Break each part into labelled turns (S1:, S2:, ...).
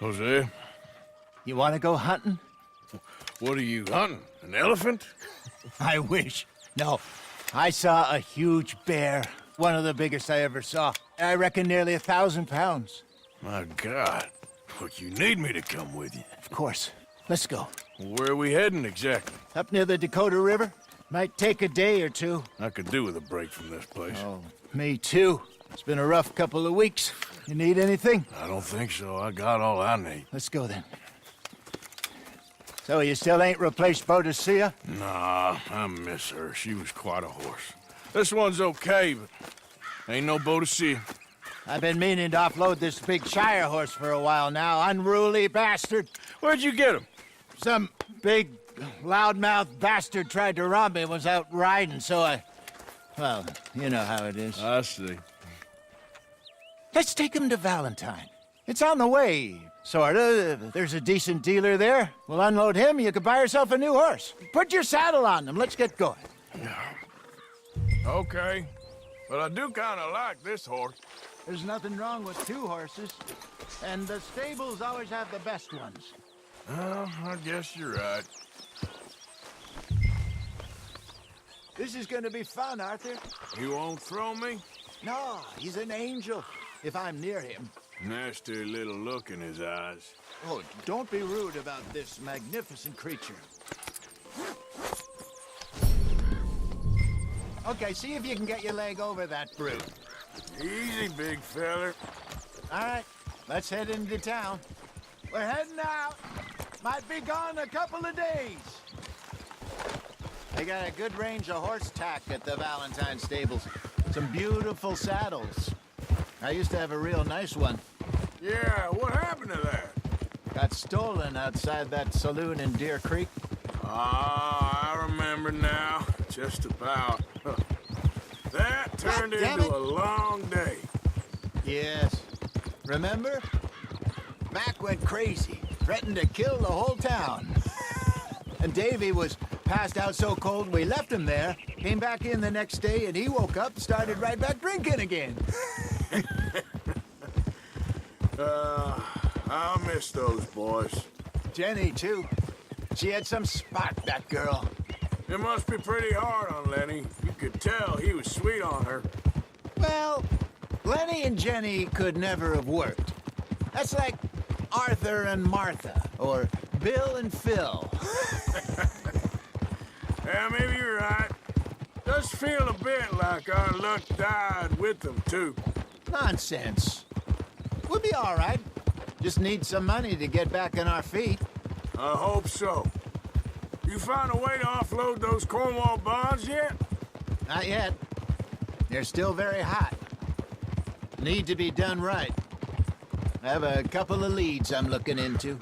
S1: Jose,
S2: You want to go hunting?
S1: what are you hunting? An elephant?
S2: I wish. No. I saw a huge bear. One of the biggest I ever saw. I reckon nearly 1,000 pounds.
S1: My God. Well, you need me to come with you.
S2: Of course. Let's go.
S1: Where are we heading exactly?
S2: Up near the Dakota River. Might take a day or two.
S1: I could do with a break from this place.
S2: Oh, me too. It's been a rough couple of weeks. You need anything?
S1: I don't think so. I got all I need.
S2: Let's go then. So you still ain't replaced Boadicea?
S1: Nah, I miss her. She was quite a horse. This one's okay, but ain't no Boadicea.
S2: I've been meaning to offload this big Shire horse for a while now. Unruly bastard.
S1: Where'd you get him?
S2: Some big, loudmouth bastard tried to rob me and was out riding, so well, you know how it is.
S1: I see.
S2: Let's take him to Valentine. It's on the way, sorta. There's a decent dealer there. We'll unload him, you could buy yourself a new horse. Put your saddle on him, let's get going.
S1: Okay. But I do kind of like this horse.
S2: There's nothing wrong with two horses, and the stables always have the best ones.
S1: Well, I guess you're right.
S2: This is gonna be fun, Arthur.
S1: You won't throw me?
S2: No, he's an angel, if I'm near him.
S1: Nasty little look in his eyes.
S2: Oh, don't be rude about this magnificent creature. Okay, see if you can get your leg over that brute.
S1: Easy, big feller.
S2: All right, let's head into town. We're heading out. Might be gone a couple of days. They got a good range of horse tack at the Valentine stables. Some beautiful saddles. I used to have a real nice one.
S1: Yeah, what happened to that?
S2: Got stolen outside that saloon in Deer Creek.
S1: Ah, I remember now. Just about. That turned
S2: God damn
S1: into
S2: it.
S1: a long day.
S2: Yes. Remember? Mac went crazy, threatened to kill the whole town. And Davy was passed out so cold we left him there, came back in the next day, and he woke up and started right back drinking again.
S1: I'll miss those boys.
S2: Jenny, too. She had some spot, that girl.
S1: It must be pretty hard on Lenny. You could tell he was sweet on her.
S2: Well, Lenny and Jenny could never have worked. That's like Arthur and Martha, or Bill and Phil.
S1: Yeah, maybe you're right. Does feel a bit like our luck died with them, too.
S2: Nonsense. We'll be all right. Just need some money to get back on our feet.
S1: I hope so. You found a way to offload those Cornwall bonds yet?
S2: Not yet. They're still very hot. Need to be done right. I have a couple of leads I'm looking into.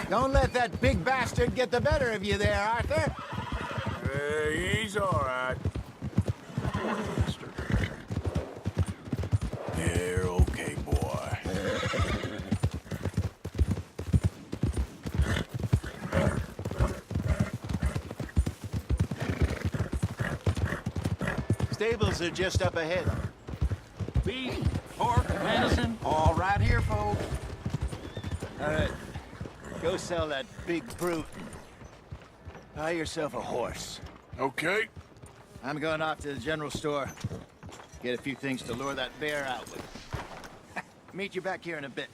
S2: Don't let that big bastard get the better of you there, Arthur.
S1: He's all right. You're okay, boy.
S2: Stables are just up ahead.
S3: Beef, pork, venison, all right here, folks.
S2: All right. Go sell that big brute. Buy yourself a horse.
S1: Okay.
S2: I'm going off to the general store. Get a few things to lure that bear out with. Meet you back here in a bit.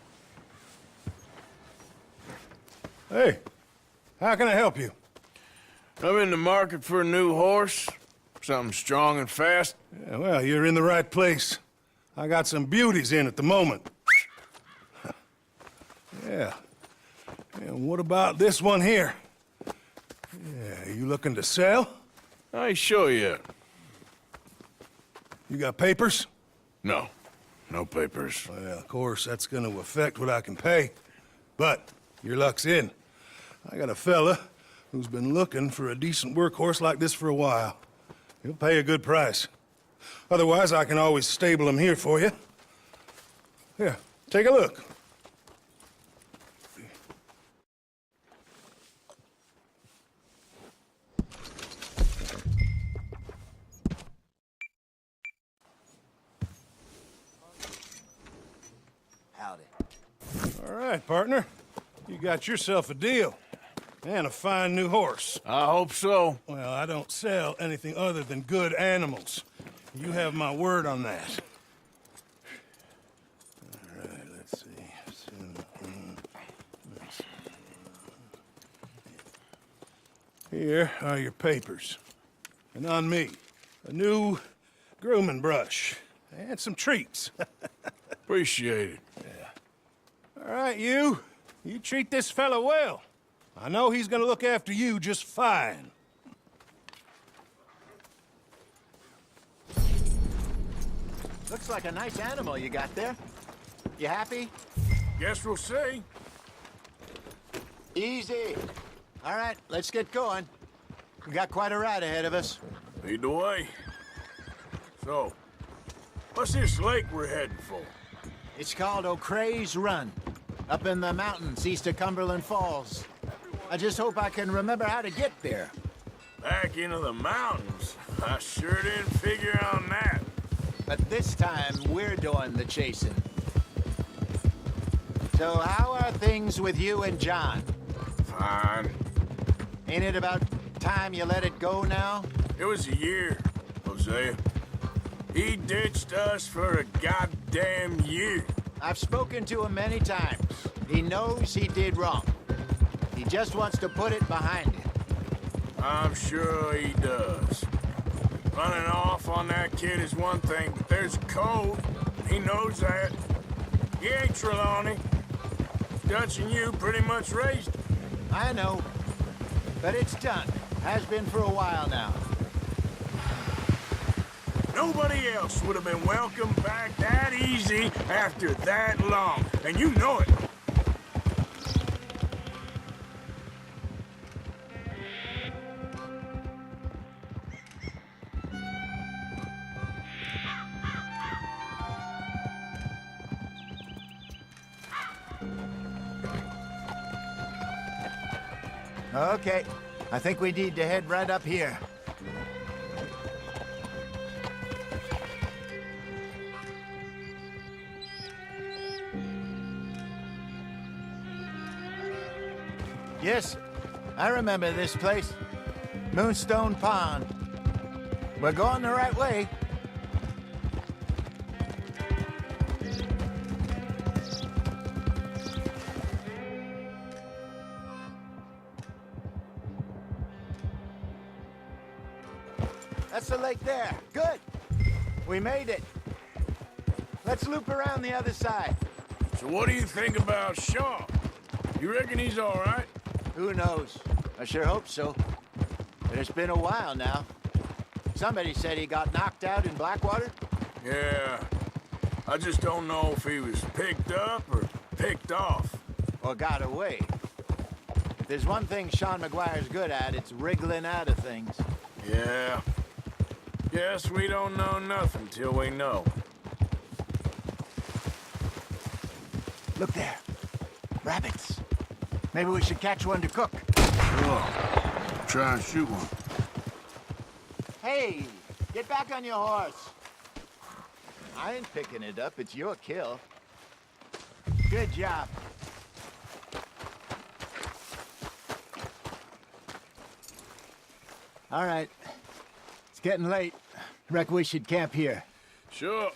S4: Hey, how can I help you?
S1: I'm in the market for a new horse. Something strong and fast.
S4: Yeah, well, you're in the right place. I got some beauties in at the moment. Yeah. And what about this one here? Yeah, you looking to sell?
S1: I ain't sure yet.
S4: You got papers?
S1: No. No papers.
S4: Well, of course, that's gonna affect what I can pay. But your luck's in. I got a fella who's been looking for a decent workhorse like this for a while. He'll pay a good price. Otherwise, I can always stable him here for you. Here, take a look.
S2: about it.
S4: All right, partner. You got yourself a deal. And a fine new horse.
S1: I hope so.
S4: Well, I don't sell anything other than good animals. You have my word on that. All right, let's see. Here are your papers. And on me, a new grooming brush and some treats.
S1: Appreciate it.
S4: All right, you treat this fella well. I know he's gonna look after you just fine.
S2: Looks like a nice animal you got there. You happy?
S1: Guess we'll see.
S2: Easy. All right, let's get going. We got quite a ride ahead of us.
S1: Lead the way. So, what's this lake we're heading for?
S2: It's called O'Creagh's Run, up in the mountains east of Cumberland Falls. I just hope I can remember how to get there.
S1: Back into the mountains? I sure didn't figure on that.
S2: But this time, we're doing the chasing. So how are things with you and John?
S1: Fine.
S2: Ain't it about time you let it go now?
S1: It was a year, Hosea. He ditched us for a goddamn year.
S2: I've spoken to him many times. He knows he did wrong. He just wants to put it behind him.
S1: I'm sure he does. Running off on that kid is one thing, but there's a code. He knows that. He ain't Trelawney. Dutch and you pretty much raised him.
S2: I know. But it's done. Has been for a while now.
S1: Nobody else would have been welcomed back that easy after that long, and you know it.
S2: Okay. I think we need to head right up here. Yes, I remember this place. Moonstone Pond. We're going the right way. That's the lake there. Good. We made it. Let's loop around the other side.
S1: So what do you think about Shaw? You reckon he's all right?
S2: Who knows? I sure hope so. But it's been a while now. Somebody said he got knocked out in Blackwater.
S1: Yeah. I just don't know if he was picked up or picked off.
S2: Or got away. If there's one thing Sean McGuire's good at, it's wriggling out of things.
S1: Yeah. Guess we don't know nothing till we know.
S2: Look there. Rabbits. Maybe we should catch one to cook.
S1: Sure. Try and shoot one.
S2: Hey, get back on your horse. I ain't picking it up. It's your kill. Good job. All right. It's getting late. Reckon we should camp here.
S1: Sure.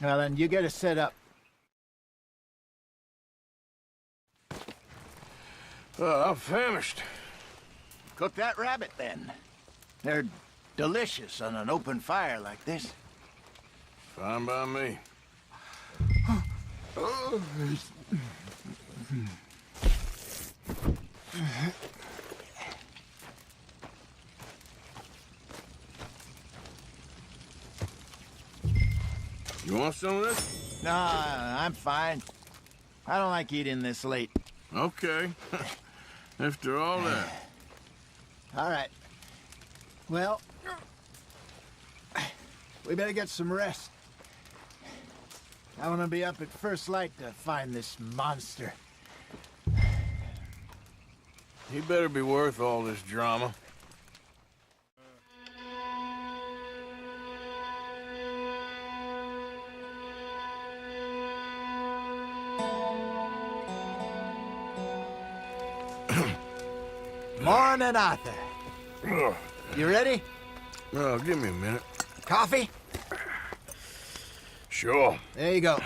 S2: Well, then you get us set up.
S1: I'm famished.
S2: Cook that rabbit, then. They're delicious on an open fire like this.
S1: Fine by me. You want some of this?
S2: No, I'm fine. I don't like eating this late.
S1: Okay. After all that.
S2: All right. Well, we better get some rest. I want to be up at first light to find this monster.
S1: He better be worth all this drama.
S2: Morning, Arthur.
S1: Ugh.
S2: You ready?
S1: Oh, give me a minute.
S2: Coffee?
S1: Sure.
S2: There you go.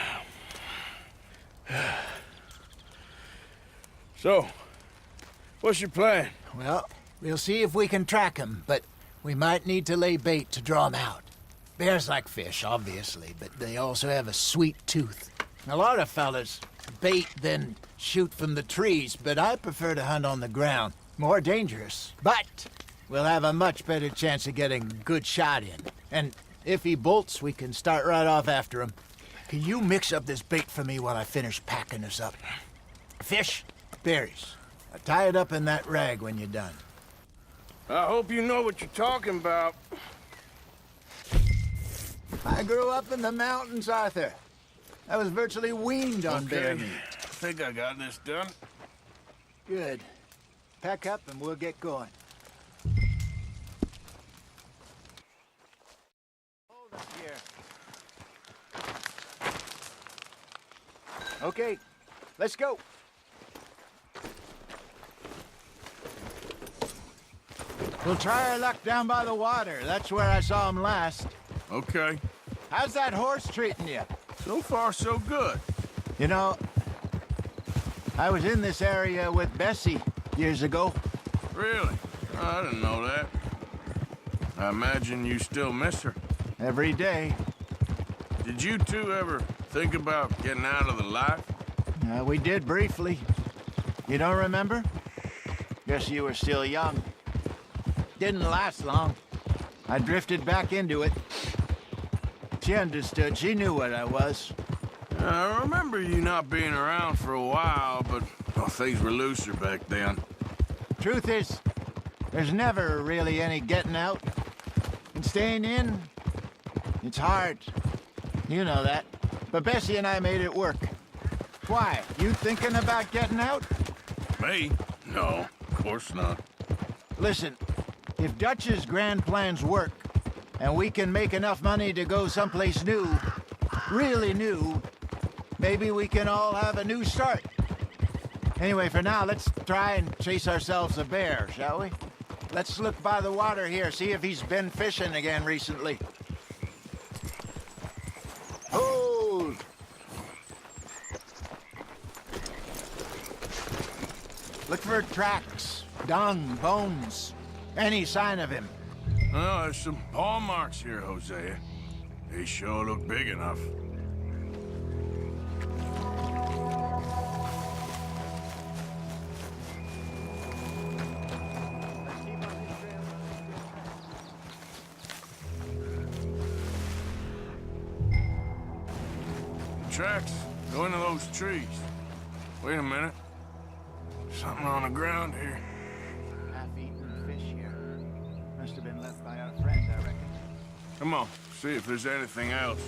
S1: So, what's your plan?
S2: Well, we'll see if we can track him, but we might need to lay bait to draw him out. Bears like fish, obviously, but they also have a sweet tooth. A lot of fellas bait, then shoot from the trees, but I prefer to hunt on the ground. More dangerous, but we'll have a much better chance of getting a good shot in. And if he bolts, we can start right off after him. Can you mix up this bait for me while I finish packing this up? Fish, berries. Tie it up in that rag when you're done.
S1: I hope you know what you're talking about.
S2: I grew up in the mountains, Arthur. I was virtually weaned on bear meat.
S1: I think I got this done.
S2: Good. Pack up and we'll get going. Hold up here. Okay, let's go. We'll try our luck down by the water. That's where I saw him last.
S1: Okay.
S2: How's that horse treating you?
S1: So far, so good.
S2: You know, I was in this area with Bessie years ago.
S1: Really? Oh, I didn't know that. I imagine you still miss her.
S2: Every day.
S1: Did you two ever think about getting out of the life?
S2: We did briefly. You don't remember? Guess you were still young. Didn't last long. I drifted back into it. She understood. She knew what I was.
S1: I remember you not being around for a while, but well, things were looser back then.
S2: Truth is, there's never really any getting out. And staying in, it's hard. You know that. But Bessie and I made it work. Why? You thinking about getting out?
S1: Me? No, of course not.
S2: Listen, if Dutch's grand plans work, and we can make enough money to go someplace new, really new, maybe we can all have a new start. Anyway, for now, let's try and chase ourselves a bear, shall we? Let's look by the water here, see if he's been fishing again recently. Hold! Look for tracks, dung, bones, any sign of him.
S1: Oh, there's some paw marks here, Hosea. They sure look big enough. Tracks go into those trees. Wait a minute. Something on the ground here.
S2: Half-eaten fish here. Must have been left by our friend, I reckon.
S1: Come on, see if there's anything else.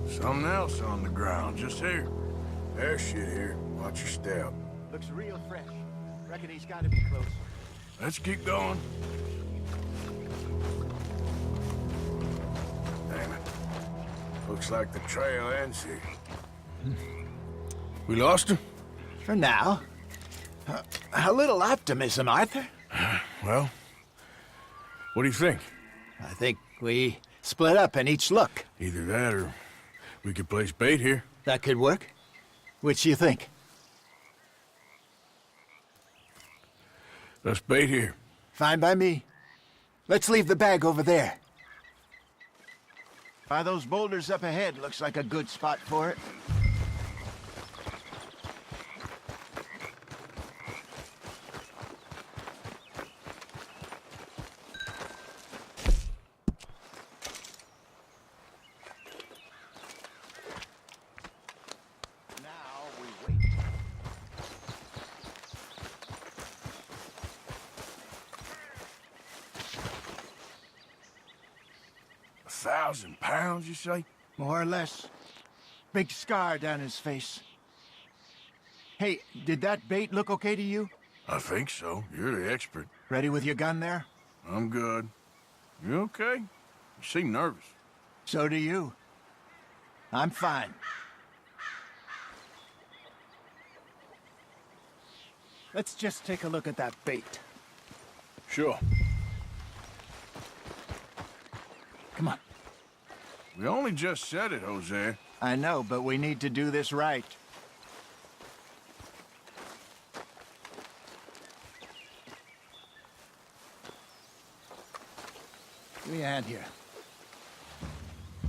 S1: Something else on the ground, just here. There's shit here. Watch your step.
S2: Looks real fresh. Reckon he's got to be close.
S1: Let's keep going. Damn it. Looks like the trail ends here. We lost him?
S2: For now. A little optimism, Arthur.
S1: Well, what do you think?
S2: I think we split up and each look.
S1: Either that or we could place bait here.
S2: That could work. Which you think?
S1: Let's bait here.
S2: Fine by me. Let's leave the bag over there. By those boulders up ahead, looks like a good spot for it. Now we wait.
S1: £1,000, you say?
S2: More or less. Big scar down his face. Hey, did that bait look okay to you?
S1: I think so. You're the expert.
S2: Ready with your gun there?
S1: I'm good. You okay? You seem nervous.
S2: So do you. I'm fine. Let's just take a look at that bait.
S1: Sure.
S2: Come on.
S1: We only just said it, Jose.
S2: I know, but we need to do this right. Give me a hand here.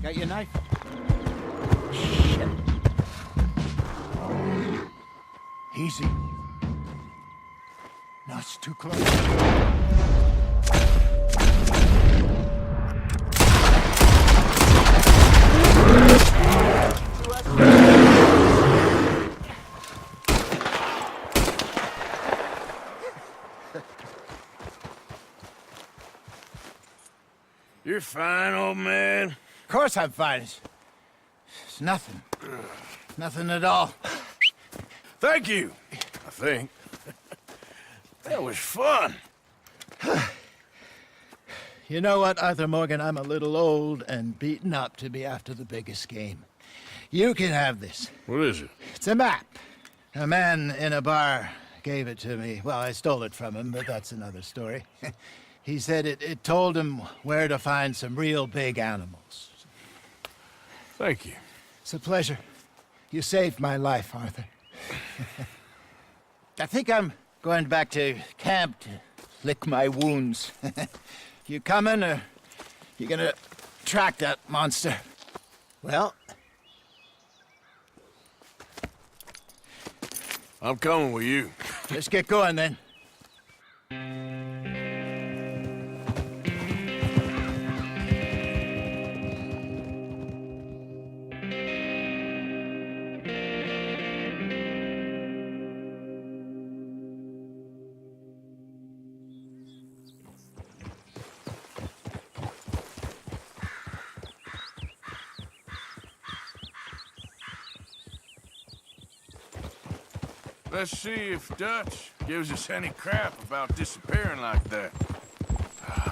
S2: Got your knife? Shit. Easy. No, it's too close.
S1: You're fine, old man.
S2: Of course I'm fine. It's nothing. Nothing at all.
S1: Thank you, I think. That was fun.
S2: You know what, Arthur Morgan? I'm a little old and beaten up to be after the biggest game. You can have this.
S1: What is it?
S2: It's a map. A man in a bar gave it to me. Well, I stole it from him, but that's another story. He said it told him where to find some real big animals.
S1: Thank you.
S2: It's a pleasure. You saved my life, Arthur. I think I'm going back to camp to lick my wounds. You coming, or you gonna track that monster? Well,
S1: I'm coming with you.
S2: let's get going then.
S1: Let's see if Dutch gives us any crap about disappearing like that.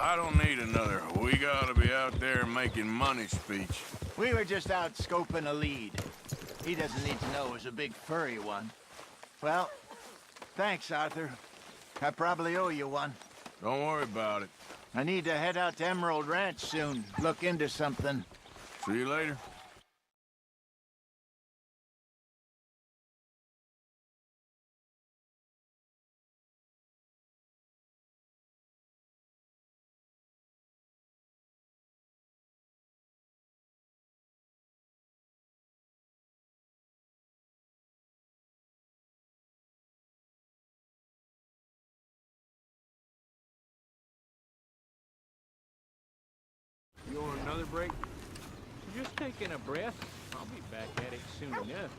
S1: I don't need another "we gotta be out there making money" speech.
S2: We were just out scoping a lead. He doesn't need to know it was a big furry one. Well, thanks, Arthur. I probably owe you one.
S1: Don't worry about it.
S2: I need to head out to Emerald Ranch soon, look into something.
S1: See you later.
S3: You want another break? Just taking a breath. I'll be back at it soon enough.